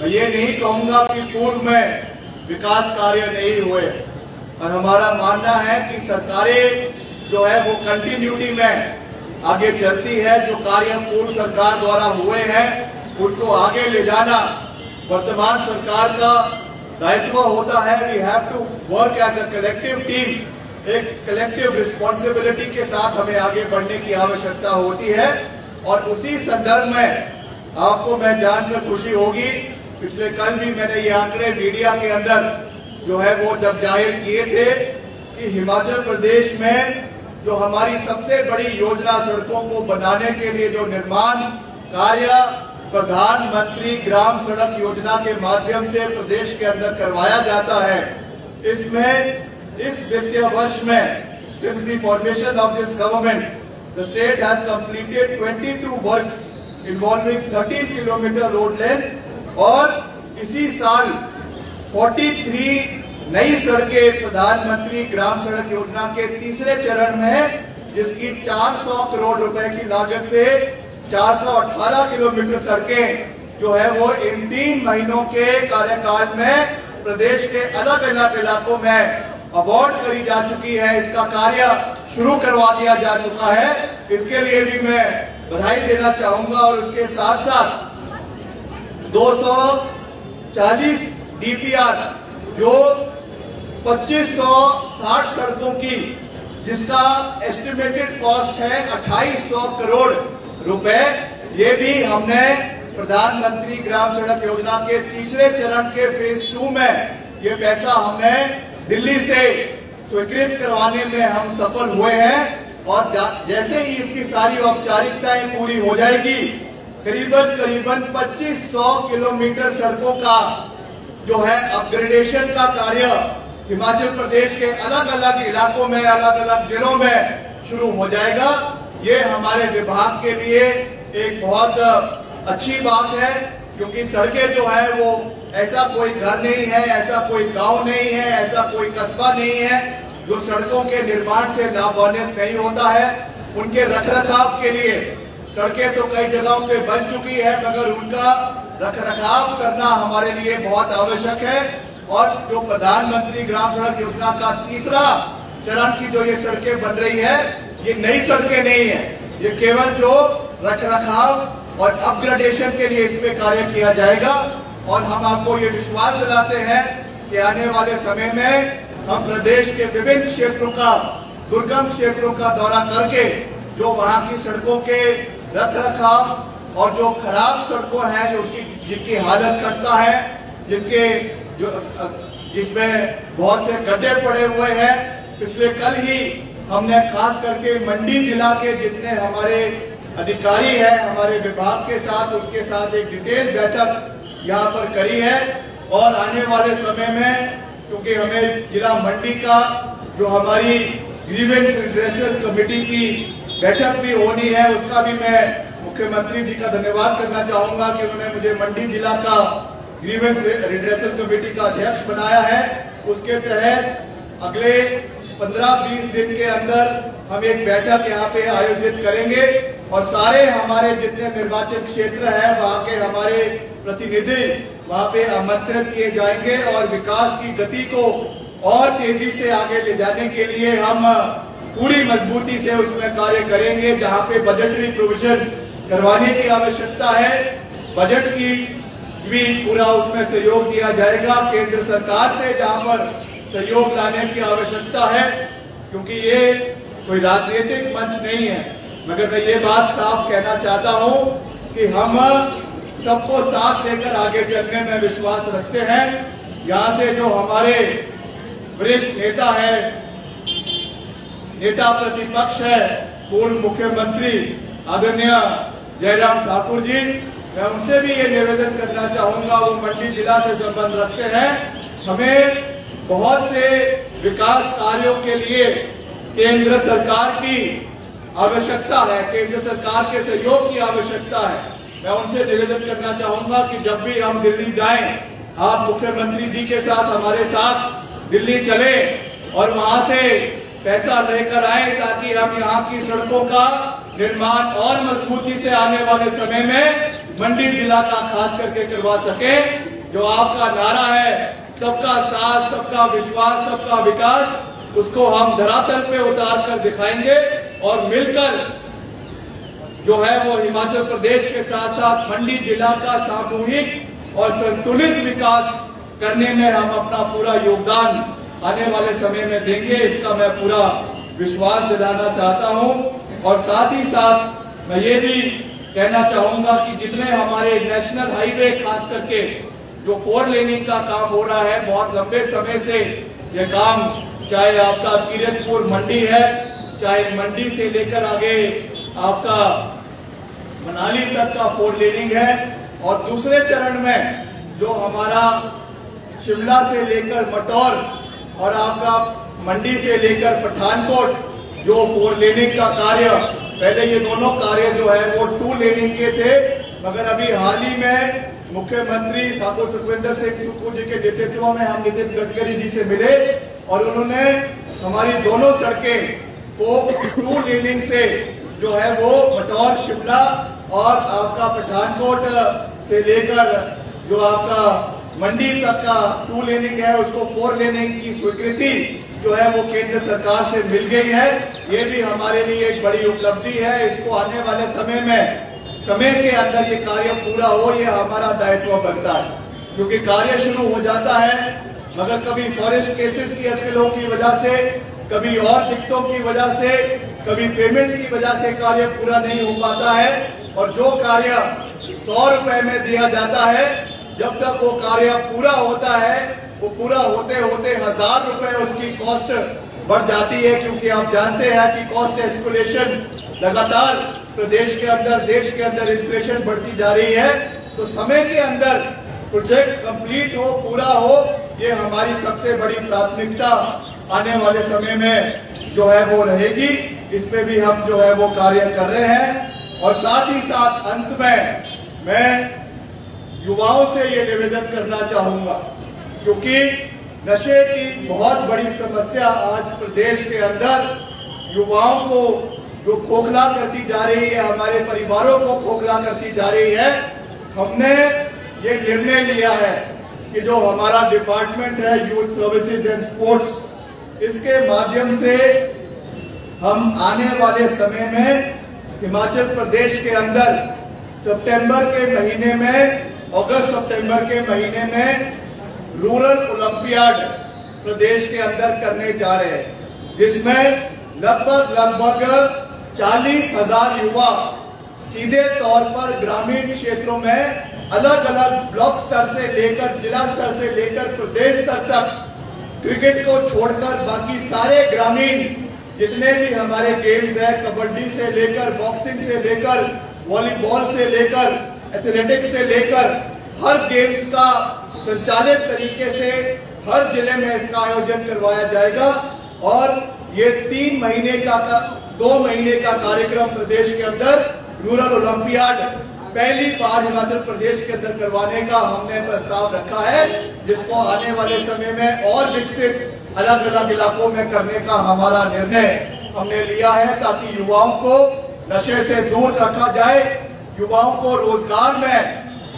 ये नहीं कहूंगा कि पूर्व में विकास कार्य नहीं हुए, और हमारा मानना है कि सरकारें जो है वो कंटिन्यूटी में आगे चलती है। जो कार्य पूर्व सरकार द्वारा हुए हैं उनको आगे ले जाना वर्तमान सरकार का दायित्व होता है। We have to work as a collective team, एक कलेक्टिव रिस्पॉन्सिबिलिटी के साथ हमें आगे बढ़ने की आवश्यकता होती है। और उसी संदर्भ में आपको मैं जानकर खुशी होगी, पिछले कल भी मैंने ये आंकड़े मीडिया के अंदर जो है वो जब जाहिर किए थे कि हिमाचल प्रदेश में जो हमारी सबसे बड़ी योजना सड़कों को बनाने के लिए जो निर्माण कार्य प्रधानमंत्री ग्राम सड़क योजना के माध्यम से प्रदेश के अंदर करवाया जाता है, इसमें इस वित्तीय वर्ष में since the formation of this government the state has completed 22 works involving 13 kilometre road length, और इसी साल 43 नई सड़कें प्रधानमंत्री ग्राम सड़क योजना के तीसरे चरण में, जिसकी 400 करोड़ रुपए की लागत से 418 किलोमीटर सड़कें जो है वो इन 3 महीनों के कार्यकाल में प्रदेश के अलग अलग इलाकों में अवार्ड करी जा चुकी है। इसका कार्य शुरू करवा दिया जा चुका है, इसके लिए भी मैं बधाई देना चाहूंगा। और उसके साथ साथ 240 डीपीआर जो 2560 सड़कों की, जिसका एस्टिमेटेड कॉस्ट है 2800 करोड़ रुपए, ये भी हमने प्रधानमंत्री ग्राम सड़क योजना के तीसरे चरण के फेज 2 में ये पैसा हमने दिल्ली से स्वीकृत करवाने में हम सफल हुए हैं। और जैसे ही इसकी सारी औपचारिकताएं पूरी हो जाएगी, करीबन 2500 किलोमीटर सड़कों का जो है अपग्रेडेशन का कार्य हिमाचल प्रदेश के अलग अलग इलाकों में, अलग अलग जिलों में शुरू हो जाएगा। ये हमारे विभाग के लिए एक बहुत अच्छी बात है, क्योंकि सड़कें जो है वो ऐसा कोई घर नहीं है, ऐसा कोई गांव नहीं है, ऐसा कोई कस्बा नहीं है जो सड़कों के निर्माण से लाभान्वित नहीं होता है। उनके रखरखाव के लिए सड़कें तो कई जगहों पे बन चुकी है, मगर उनका रखरखाव करना हमारे लिए बहुत आवश्यक है। और जो प्रधानमंत्री ग्राम सड़क योजना का तीसरा चरण की जो ये सड़कें बन रही है, ये नई सड़कें नहीं है, ये केवल जो रखरखाव और अपग्रेडेशन के लिए इसमें कार्य किया जाएगा। और हम आपको ये विश्वास दिलाते हैं कि आने वाले समय में हम प्रदेश के विभिन्न क्षेत्रों का, दुर्गम क्षेत्रों का दौरा करके जो वहाँ की सड़कों के रखरखाव और जो खराब सड़कों हैं, जिनकी हालत खस्ता है, जिसमें बहुत से गड्ढे पड़े हुए हैं। पिछले कल ही हमने खास करके मंडी जिला के जितने हमारे अधिकारी हैं हमारे विभाग के साथ, उनके साथ एक डिटेल बैठक यहाँ पर करी है। और आने वाले समय में, क्योंकि हमें जिला मंडी का जो हमारी ग्रीवेंस रिड्रेसल कमेटी की बैठक भी होनी है, उसका भी मैं मुख्यमंत्री जी का धन्यवाद करना चाहूंगा कि उन्होंने मुझे मंडी जिला का ग्रीवेंस रिड्रेसल कमेटी का अध्यक्ष बनाया है। उसके तहत अगले 15-20 दिन के अंदर हम एक बैठक यहाँ पे आयोजित करेंगे और सारे हमारे जितने निर्वाचन क्षेत्र है वहाँ के हमारे प्रतिनिधि वहाँ पे आमंत्रित किए जाएंगे और विकास की गति को और तेजी से आगे ले जाने के लिए हम पूरी मजबूती से उसमें कार्य करेंगे। जहाँ पे बजटरी प्रोविजन करवाने की आवश्यकता है, बजट की भी पूरा उसमें सहयोग दिया जाएगा केंद्र सरकार से, जहाँ पर सहयोग लाने की आवश्यकता है, क्योंकि ये कोई राजनीतिक मंच नहीं है। मगर मैं ये बात साफ कहना चाहता हूँ कि हम सबको साथ लेकर आगे चलने में विश्वास रखते हैं। यहाँ से जो हमारे वरिष्ठ नेता है, नेता प्रतिपक्ष है, पूर्व मुख्यमंत्री आदरणीय जयराम ठाकुर जी, मैं उनसे भी ये निवेदन करना चाहूंगा, वो मंडी जिला से संबंध रखते हैं। हमें बहुत से विकास कार्यों के लिए केंद्र सरकार की आवश्यकता है, केंद्र सरकार के सहयोग की आवश्यकता है। मैं उनसे निवेदन करना चाहूंगा कि जब भी हम दिल्ली जाएं, आप मुख्यमंत्री जी के साथ हमारे साथ दिल्ली चले और वहां से पैसा लेकर आए, ताकि हम यहाँ की सड़कों का निर्माण और मजबूती से आने वाले समय में मंडी जिला का खास करके करवा सके। जो आपका नारा है सबका साथ, सबका विश्वास, सबका विकास, उसको हम धरातल पे उतार कर दिखाएंगे और मिलकर जो है वो हिमाचल प्रदेश के साथ साथ मंडी जिला का सामूहिक और संतुलित विकास करने में हम अपना पूरा योगदान आने वाले समय में देंगे। इसका मैं पूरा विश्वास दिलाना चाहता हूं। और साथ ही साथ मैं ये भी कहना चाहूंगा कि जितने हमारे नेशनल हाईवे खास करके जो 4 लेनिंग का काम हो रहा है, बहुत लंबे समय से ये काम, चाहे आपका कीरतपुर मंडी है, चाहे मंडी से लेकर आगे आपका मनाली तक का 4 लेनिंग है, और दूसरे चरण में जो हमारा शिमला से लेकर मटौर और आपका मंडी से लेकर पठानकोट जो 4 लेनिंग का कार्य, पहले ये दोनों कार्य जो है वो 2 लेनिंग के थे, मगर अभी हाल ही में मुख्यमंत्री ठाकुर सुखविंदर सिंह सुक्खू जी के नेतृत्व में हम नितिन गडकरी जी से मिले और उन्होंने हमारी दोनों सड़कें को 2 लेनिंग से जो है वो मटौर, शिमला और आपका पठानकोट से लेकर जो आपका मंडी तक का 2 लेनिंग है उसको 4 लेनिंग की स्वीकृति जो है वो केंद्र सरकार से मिल गई है। ये भी हमारे लिए एक बड़ी उपलब्धि है। इसको आने वाले समय में समय के अंदर ये कार्य पूरा हो, ये हमारा दायित्व बनता है, क्योंकि कार्य शुरू हो जाता है मगर कभी फॉरेस्ट केसेस की अपीलों की वजह से, कभी और दिक्कतों की वजह से, कभी पेमेंट की वजह से कार्य पूरा नहीं हो पाता है। और जो कार्य 100 रुपए में दिया जाता है, जब तक वो कार्य पूरा होता है, वो पूरा होते होते 1000 रुपए उसकी कॉस्ट बढ़ जाती है, क्योंकि आप जानते हैं कि कॉस्ट एस्कुलेशन लगातार प्रदेश के अंदर, देश के अंदर इन्फ्लेशन बढ़ती जा रही है। तो समय के अंदर प्रोजेक्ट कंप्लीट हो, पूरा हो, ये हमारी सबसे बड़ी प्राथमिकता आने वाले समय में जो है वो रहेगी। इस पे भी हम जो है वो कार्य कर रहे हैं। और साथ ही साथ अंत में मैं युवाओं से ये निवेदन करना चाहूंगा, क्योंकि नशे की बहुत बड़ी समस्या आज प्रदेश के अंदर युवाओं को जो खोखला करती जा रही है, हमारे परिवारों को खोखला करती जा रही है। हमने ये निर्णय लिया है कि जो हमारा डिपार्टमेंट है यूथ सर्विसेज एंड स्पोर्ट्स, इसके माध्यम से हम आने वाले समय में हिमाचल प्रदेश के अंदर सितंबर के महीने में, अगस्त सितंबर के महीने में रूरल ओलंपियाड प्रदेश के अंदर करने जा रहे हैं, जिसमें लगभग 40,000 युवा सीधे तौर पर ग्रामीण क्षेत्रों में अलग अलग ब्लॉक स्तर से लेकर, जिला स्तर से लेकर प्रदेश स्तर तक क्रिकेट को छोड़कर बाकी सारे ग्रामीण जितने भी हमारे गेम्स हैं, कबड्डी से लेकर, बॉक्सिंग से लेकर, वॉलीबॉल से लेकर, एथलेटिक्स से लेकर, हर गेम्स का संचालित तरीके से हर जिले में इसका आयोजन करवाया जाएगा। और ये 2 महीने का कार्यक्रम प्रदेश के अंदर रूरल ओलंपियाड पहली बार हिमाचल प्रदेश के अंदर करवाने का हमने प्रस्ताव रखा है, जिसको आने वाले समय में और विकसित अलग अलग इलाकों में करने का हमारा निर्णय हमने लिया है, ताकि युवाओं को नशे से दूर रखा जाए, युवाओं को रोजगार में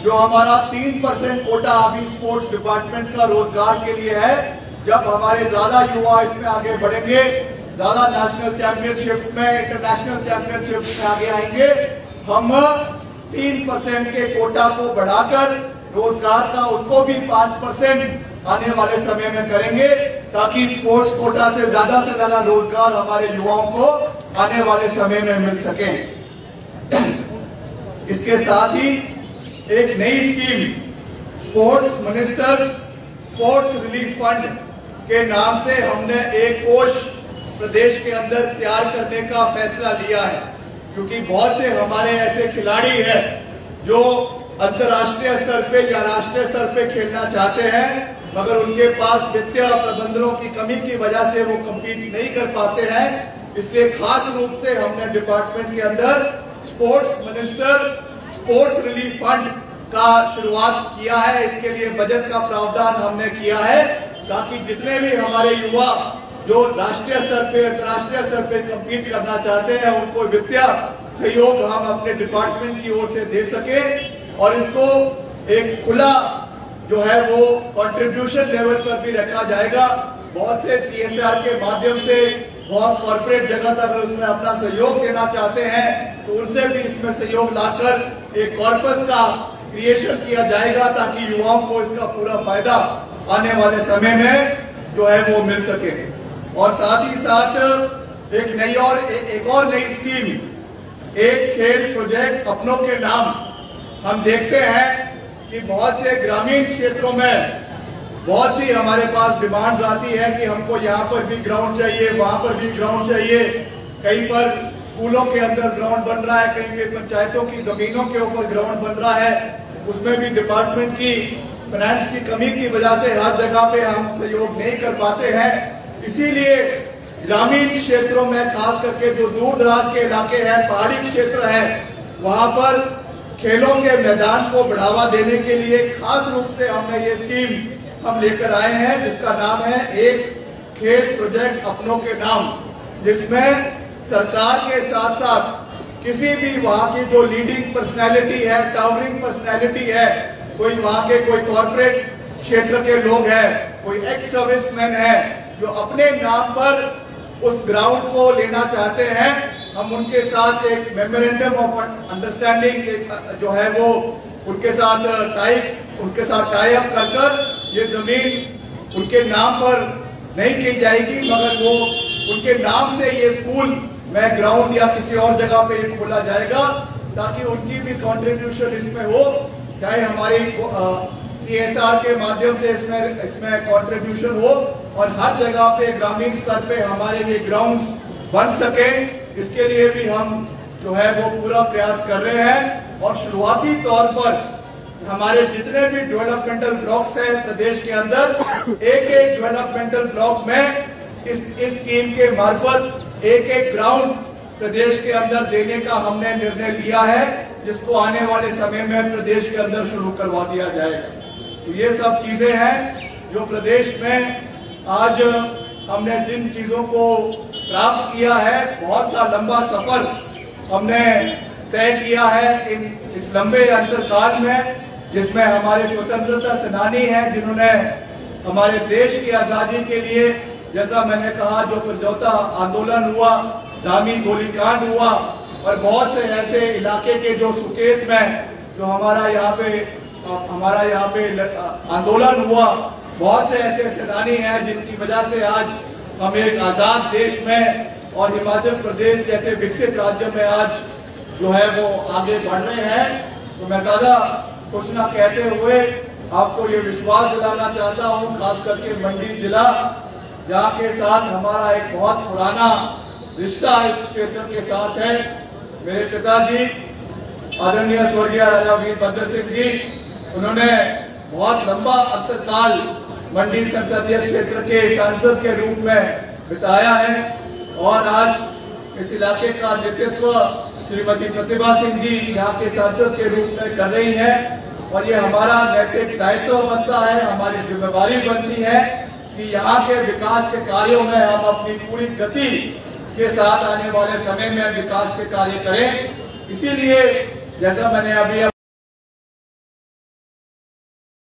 जो हमारा 3% कोटा अभी स्पोर्ट्स डिपार्टमेंट का रोजगार के लिए है, जब हमारे ज्यादा युवा इसमें आगे बढ़ेंगे, ज्यादा नेशनल चैंपियनशिप्स में, इंटरनेशनल चैंपियनशिप्स में आगे आएंगे, हम 3% के कोटा को बढ़ाकर रोजगार का उसको भी 5% आने वाले समय में करेंगे, ताकि स्पोर्ट्स कोटा से ज्यादा रोजगार हमारे युवाओं को आने वाले समय में मिल सके। इसके साथ ही एक नई scheme sports ministers sports relief fund के नाम से हमने एक कोष प्रदेश के अंदर तैयार करने का फैसला लिया है, क्योंकि बहुत से हमारे ऐसे खिलाड़ी हैं जो अंतर्राष्ट्रीय स्तर पे या राष्ट्रीय स्तर पे खेलना चाहते हैं, मगर उनके पास वित्तीय प्रबंधनों की कमी की वजह से वो कम्पीट नहीं कर पाते हैं। इसलिए खास रूप से हमने डिपार्टमेंट के अंदर sports minister sports relief fund का शुरुआत किया है। इसके लिए बजट का प्रावधान हमने किया है, ताकि जितने भी हमारे युवा जो राष्ट्रीय स्तर पे, अंतर्राष्ट्रीय स्तर पे कम्पीट करना चाहते हैं, उनको वित्तीय सहयोग हम अपने डिपार्टमेंट की ओर से दे सके और इसको एक खुला जो है वो कंट्रीब्यूशन लेवल पर भी रखा जाएगा। बहुत से CSR के माध्यम से बहुत कॉर्पोरेट जगत अगर उसमें अपना सहयोग देना चाहते हैं तो उनसे भी इसमें सहयोग लाकर एक कॉर्पस का क्रिएशन किया जाएगा ताकि युवाओं को इसका पूरा फायदा आने वाले समय में जो है वो मिल सके। और साथ ही साथ एक और नई स्कीम, एक खेल प्रोजेक्ट अपनों के नाम। हम देखते हैं कि बहुत से ग्रामीण क्षेत्रों में बहुत सी हमारे पास डिमांड्स आती है कि हमको यहाँ पर भी ग्राउंड चाहिए, वहां पर भी ग्राउंड चाहिए। कहीं पर स्कूलों के अंदर ग्राउंड बन रहा है, कहीं पे पंचायतों की जमीनों के ऊपर ग्राउंड बन रहा है, उसमें भी डिपार्टमेंट की फाइनेंस की कमी की वजह से हर जगह पे हम सहयोग नहीं कर पाते हैं। इसीलिए ग्रामीण क्षेत्रों में खास करके जो दूर दराज के इलाके हैं, पहाड़ी क्षेत्र है, वहां पर खेलों के मैदान को बढ़ावा देने के लिए खास रूप से हमने ये स्कीम हम लेकर आए हैं जिसका नाम है एक खेल प्रोजेक्ट अपनों के नाम, जिसमें सरकार के साथ साथ किसी भी वहां की जो लीडिंग पर्सनैलिटी है, टावरिंग पर्सनैलिटी है, कोई वहां के कोई कॉर्पोरेट क्षेत्र के लोग हैं, कोई एक्स सर्विसमैन है जो अपने नाम पर उस ग्राउंड को लेना चाहते हैं, हम उनके साथ एक मेमोरेंडम ऑफ अंडरस्टैंडिंग जो है वो उनके साथ टाई अप कर ये जमीन उनके नाम पर नहीं की जाएगी, मगर वो उनके नाम से ये स्कूल में ग्राउंड या किसी और जगह पे खोला जाएगा ताकि उनकी भी कंट्रीब्यूशन इसमें हो, चाहे हमारी CSR के माध्यम से इसमें कंट्रीब्यूशन हो और हर जगह पे ग्रामीण स्तर पे हमारे ये ग्राउंड्स बन सके। इसके लिए भी हम जो है वो पूरा प्रयास कर रहे हैं। और शुरुआती तौर पर हमारे जितने भी डेवलपमेंटल ब्लॉक्स हैं प्रदेश के अंदर, एक डेवलपमेंटल ब्लॉक में इस स्कीम के मार्फत एक ग्राउंड प्रदेश के अंदर देने का हमने निर्णय लिया है, जिसको आने वाले समय में प्रदेश के अंदर शुरू करवा दिया जाएगा। तो ये सब चीजें हैं जो प्रदेश में आज हमने जिन चीजों को प्राप्त किया है, बहुत सा लंबा सफर हमने तय किया है इस लंबे अंतरकाल में, जिसमें हमारे स्वतंत्रता सेनानी हैं जिन्होंने हमारे देश की आजादी के लिए, जैसा मैंने कहा, जो परजौता आंदोलन हुआ, दामी गोलीकांड हुआ और बहुत से ऐसे इलाके के जो सुकेत में जो हमारा यहाँ पे आंदोलन हुआ, बहुत से ऐसे सेनानी हैं जिनकी वजह से आज हम एक आजाद देश में और हिमाचल प्रदेश जैसे विकसित राज्य में आज जो है वो आगे बढ़ रहे हैं। तो मैं ज्यादा कुछ ना कहते हुए आपको ये विश्वास दिलाना चाहता हूँ, खास करके मंडी जिला जहाँ के साथ हमारा एक बहुत पुराना रिश्ता इस क्षेत्र के साथ है। मेरे पिताजी आदरणीय स्वर्गीय राजा वीरभद्र सिंह जी, उन्होंने बहुत लंबा अंतकाल मंडी संसदीय क्षेत्र के सांसद के रूप में बिताया है और आज इस इलाके का नेतृत्व श्रीमती प्रतिभा सिंह जी यहाँ के सांसद के रूप में कर रही हैं और ये हमारा नैतिक दायित्व बनता है, हमारी जिम्मेवारी बनती है कि यहाँ के विकास के कार्यों में हम अपनी पूरी गति के साथ आने वाले समय में विकास के कार्य करें। इसीलिए जैसा मैंने अभी